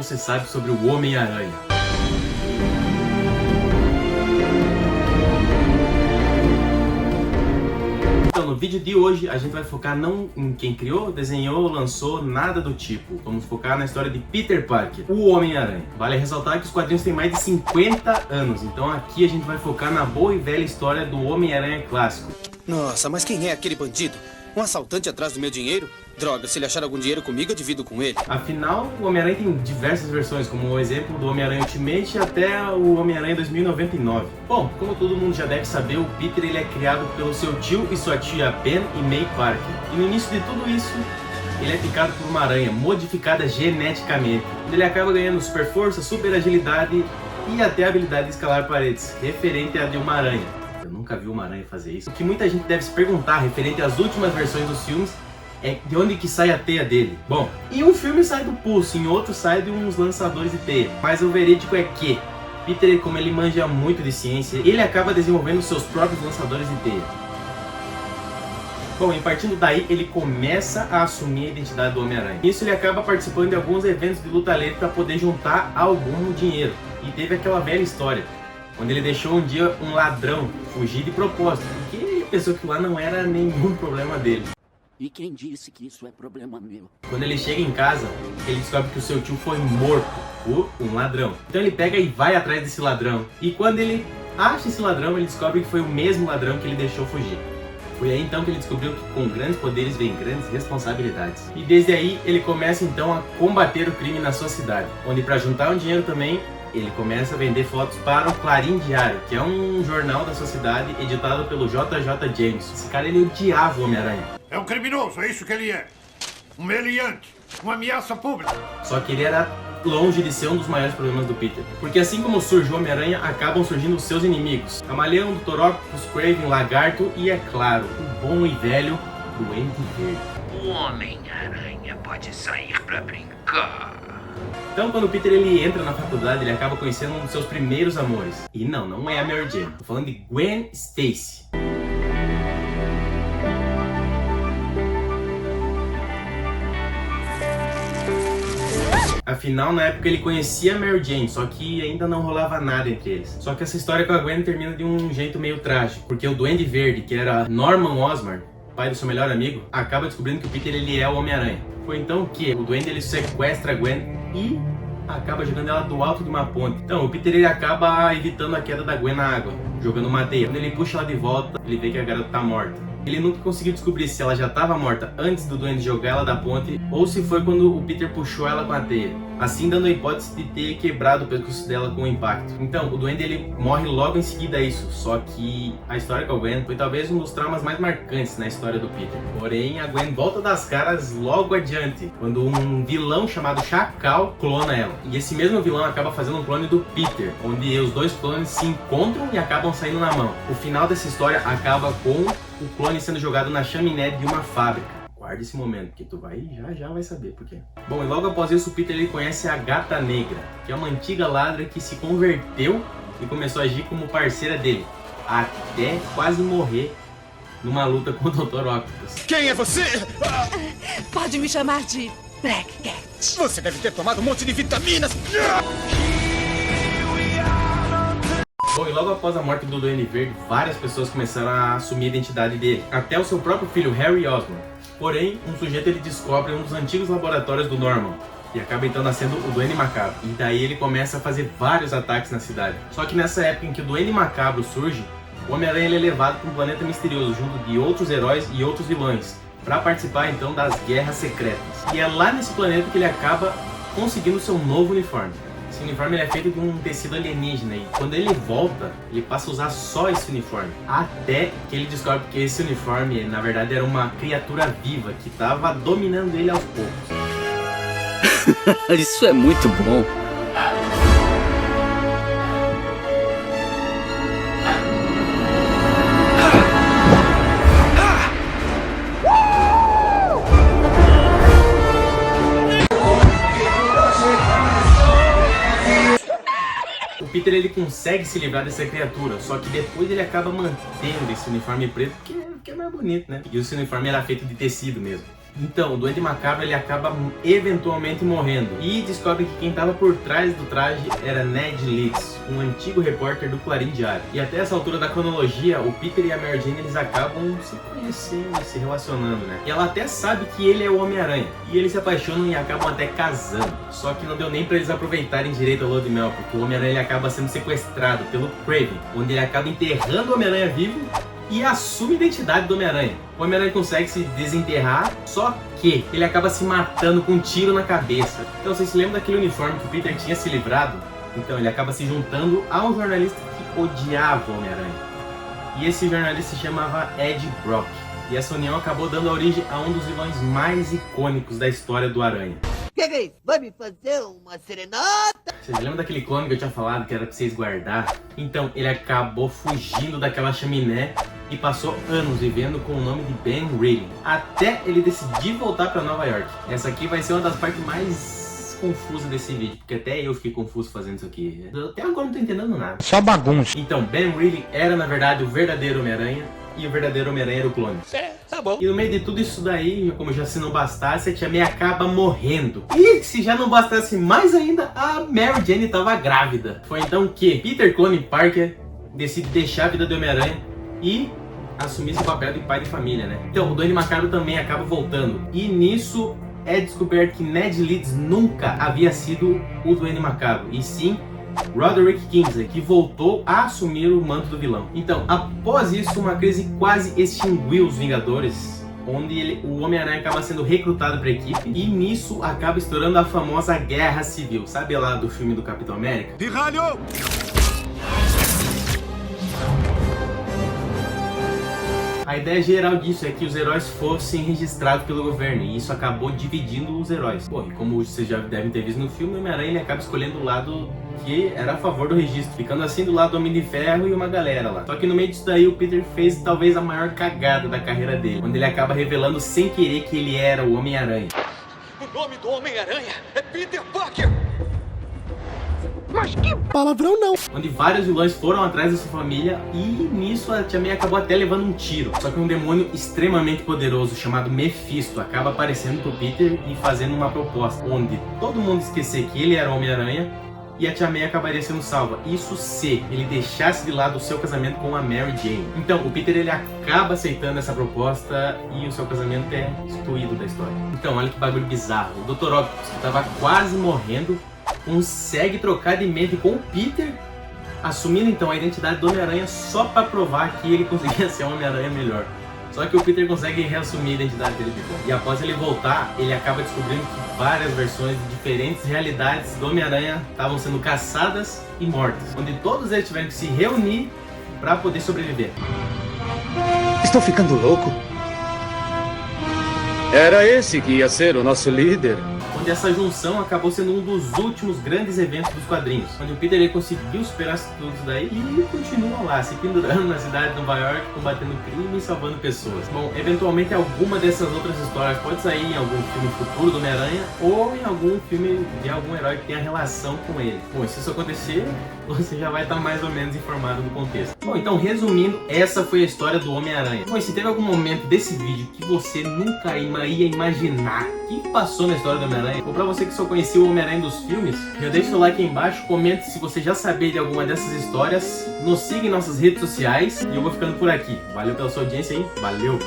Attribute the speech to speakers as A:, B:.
A: você sabe sobre o Homem-Aranha. Então, no vídeo de hoje a gente vai focar não em quem criou, desenhou, lançou, nada do tipo. Vamos focar na história de Peter Parker, o Homem-Aranha. Vale ressaltar que os quadrinhos têm mais de 50 anos, então aqui a gente vai focar na boa e velha história do Homem-Aranha clássico.
B: Nossa, mas quem é aquele bandido? Um assaltante atrás do meu dinheiro? Droga, se ele achar algum dinheiro comigo, eu divido com ele.
A: Afinal, o Homem-Aranha tem diversas versões, como o exemplo do Homem-Aranha Ultimate até o Homem-Aranha 2099. Bom, como todo mundo já deve saber, o Peter ele é criado pelo seu tio e sua tia Ben e May Parker. E no início de tudo isso, ele é picado por uma aranha modificada geneticamente. Ele acaba ganhando super força, super agilidade e até a habilidade de escalar paredes, referente à de uma aranha. Eu nunca vi uma aranha fazer isso. O que muita gente deve se perguntar referente às últimas versões dos filmes é de onde que sai a teia dele. Bom, em um filme sai do pulso, em outro sai de uns lançadores de teia. Mas o verídico é que Peter, como ele manja muito de ciência, ele acaba desenvolvendo seus próprios lançadores de teia. Bom, e partindo daí, ele começa a assumir a identidade do Homem-Aranha. Nisso ele acaba participando de alguns eventos de luta livre para poder juntar algum dinheiro. E teve aquela velha história, onde ele deixou um dia um ladrão fugir de propósito, porque ele pensou que lá não era nenhum problema dele.
C: E quem disse que isso é problema meu?
A: Quando ele chega em casa, ele descobre que o seu tio foi morto por um ladrão. Então ele pega e vai atrás desse ladrão. E quando ele acha esse ladrão, ele descobre que foi o mesmo ladrão que ele deixou fugir. Foi aí então que ele descobriu que com grandes poderes vem grandes responsabilidades. E desde aí ele começa então a combater o crime na sua cidade, onde para juntar um dinheiro também, ele começa a vender fotos para o Clarim Diário, que é um jornal da sua cidade editado pelo JJ Jameson. Esse cara ele odiava o Homem-Aranha.
D: É um criminoso, é isso que ele é. Um meliante, uma ameaça pública.
A: Só que ele era longe de ser um dos maiores problemas do Peter. Porque assim como surge o Homem-Aranha, acabam surgindo os seus inimigos. Camaleão, Dr. Octopus, Kraven, Lagarto e, é claro, o bom e velho Duende Verde.
E: O Homem-Aranha pode sair pra brincar.
A: Então, quando o Peter ele entra na faculdade, ele acaba conhecendo um dos seus primeiros amores. E não é a Mary Jane. Tô falando de Gwen Stacy. Afinal, na época ele conhecia a Mary Jane, só que ainda não rolava nada entre eles. Só que essa história com a Gwen termina de um jeito meio trágico, porque o Duende Verde, que era Norman Osborn, pai do seu melhor amigo, acaba descobrindo que o Peter ele é o Homem-Aranha. Foi então que o Duende ele sequestra a Gwen e acaba jogando ela do alto de uma ponte. Então o Peter ele acaba evitando a queda da Gwen na água, jogando uma teia. Quando ele puxa ela de volta, ele vê que a garota tá morta. Ele nunca conseguiu descobrir se ela já estava morta antes do Duende jogar ela da ponte ou se foi quando o Peter puxou ela com a teia, assim dando a hipótese de ter quebrado o pescoço dela com o impacto. Então, o Duende ele morre logo em seguida a isso, só que a história com a Gwen foi talvez um dos traumas mais marcantes na história do Peter. Porém, a Gwen volta das caras logo adiante, quando um vilão chamado Chacal clona ela. E esse mesmo vilão acaba fazendo um clone do Peter, onde os dois clones se encontram e acabam saindo na mão. O final dessa história acaba com o clone sendo jogado na chaminé de uma fábrica. Guarda esse momento, que tu já vai saber por quê. Bom, e logo após isso o Peter ele conhece a Gata Negra, que é uma antiga ladra que se converteu e começou a agir como parceira dele, até quase morrer numa luta com o Dr. Octopus.
B: Quem é você?
F: Pode me chamar de Black Cat.
B: Você deve ter tomado um monte de vitaminas.
A: Bom, e logo após a morte do Duende Verde, várias pessoas começaram a assumir a identidade dele. Até o seu próprio filho, Harry Osborn. Porém, um sujeito ele descobre um dos antigos laboratórios do Norman. E acaba então nascendo o Duende Macabro. E daí ele começa a fazer vários ataques na cidade. Só que nessa época em que o Duende Macabro surge, o Homem-Aranha ele é levado para um planeta misterioso junto de outros heróis e outros vilões, para participar então das guerras secretas. E é lá nesse planeta que ele acaba conseguindo seu novo uniforme. Esse uniforme ele é feito de um tecido alienígena e quando ele volta, ele passa a usar só esse uniforme. Até que ele descobre que esse uniforme, na verdade, era uma criatura viva que estava dominando ele aos poucos.
C: Isso é muito bom.
A: O Peter ele consegue se livrar dessa criatura, só que depois ele acaba mantendo esse uniforme preto porque é mais bonito, né? E esse uniforme era feito de tecido mesmo. Então, o Duende Macabro ele acaba eventualmente morrendo e descobre que quem estava por trás do traje era Ned Leeds, um antigo repórter do Clarim Diário. E até essa altura da cronologia, o Peter e a Mary Jane eles acabam se conhecendo, se relacionando, né? E ela até sabe que ele é o Homem-Aranha. E eles se apaixonam e acabam até casando. Só que não deu nem pra eles aproveitarem direito a lua de mel, porque o Homem-Aranha ele acaba sendo sequestrado pelo Kraven, onde ele acaba enterrando o Homem-Aranha vivo e assume a identidade do Homem-Aranha. O Homem-Aranha consegue se desenterrar, só que ele acaba se matando com um tiro na cabeça. Então vocês se lembram daquele uniforme que o Peter tinha se livrado? Então ele acaba se juntando a um jornalista que odiava o Homem-Aranha. E esse jornalista se chamava Ed Brock. E essa união acabou dando origem a um dos vilões mais icônicos da história do Aranha.
G: Que é isso? Vai me fazer uma serenata?
A: Vocês lembram daquele clone que eu tinha falado que era pra vocês guardar? Então ele acabou fugindo daquela chaminé e passou anos vivendo com o nome de Ben Reilly, até ele decidir voltar pra Nova York. Essa aqui vai ser uma das partes mais confusas desse vídeo, porque até eu fiquei confuso fazendo isso aqui. Até agora não tô entendendo nada.
H: Só bagunça.
A: Então Ben Reilly era na verdade o verdadeiro Homem-Aranha e o verdadeiro Homem-Aranha era o clone.
H: Tá bom.
A: E no meio de tudo isso daí, como já se não bastasse, a Tia May acaba morrendo. E se já não bastasse mais ainda, a Mary Jane estava grávida. Foi então que Peter Clone Parker decide deixar a vida do Homem-Aranha e assumir seu papel de pai de família, né? Então o Duende Macabro também acaba voltando. E nisso é descoberto que Ned Leeds nunca havia sido o Duende Macabro, e sim Roderick Kingsley, que voltou a assumir o manto do vilão. Então, após isso, uma crise quase extinguiu os Vingadores, onde o Homem-Aranha acaba sendo recrutado para a equipe, e nisso acaba estourando a famosa Guerra Civil. Sabe lá do filme do Capitão América?
D: Pirralho!
A: A ideia geral disso é que os heróis fossem registrados pelo governo, e isso acabou dividindo os heróis. Bom, e como vocês já devem ter visto no filme, o Homem-Aranha ele acaba escolhendo o lado que era a favor do registro, ficando assim do lado do Homem de Ferro e uma galera lá. Só que no meio disso daí o Peter fez talvez a maior cagada da carreira dele, onde ele acaba revelando sem querer que ele era o Homem-Aranha.
I: O nome do Homem-Aranha é Peter Parker!
H: Mas que palavrão não!
A: Onde vários vilões foram atrás da sua família e nisso a Tia May acabou até levando um tiro. Só que um demônio extremamente poderoso chamado Mephisto acaba aparecendo pro Peter e fazendo uma proposta, onde todo mundo esquecer que ele era o Homem-Aranha e a Tia May acabaria sendo salva. Isso se ele deixasse de lado o seu casamento com a Mary Jane. Então o Peter ele acaba aceitando essa proposta e o seu casamento é excluído da história. Então olha que bagulho bizarro. O Dr. Octopus, que estava quase morrendo, consegue trocar de mente com o Peter, assumindo então a identidade do Homem-Aranha só para provar que ele conseguia ser um Homem-Aranha melhor. Só que o Peter consegue reassumir a identidade dele de volta. E após ele voltar, ele acaba descobrindo que várias versões de diferentes realidades do Homem-Aranha estavam sendo caçadas e mortas, onde todos eles tiveram que se reunir para poder sobreviver.
H: Estou ficando louco? Era esse que ia ser o nosso líder?
A: Onde essa junção acabou sendo um dos últimos grandes eventos dos quadrinhos, onde o Peter ele conseguiu superar tudo isso daí e continua lá, se pendurando na cidade de Nova York, combatendo crime e salvando pessoas. Bom, eventualmente alguma dessas outras histórias pode sair em algum filme futuro do Homem-Aranha ou em algum filme de algum herói que tenha relação com ele. Bom, e se isso acontecer, você já vai estar mais ou menos informado do contexto. Bom, então resumindo, essa foi a história do Homem-Aranha. Bom, e se teve algum momento desse vídeo que você nunca ia imaginar que passou na história do Homem-Aranha, ou pra você que só conhecia o Homem-Aranha dos filmes, já deixa o like aí embaixo, comente se você já sabia de alguma dessas histórias, nos siga em nossas redes sociais e eu vou ficando por aqui. Valeu pela sua audiência aí, valeu!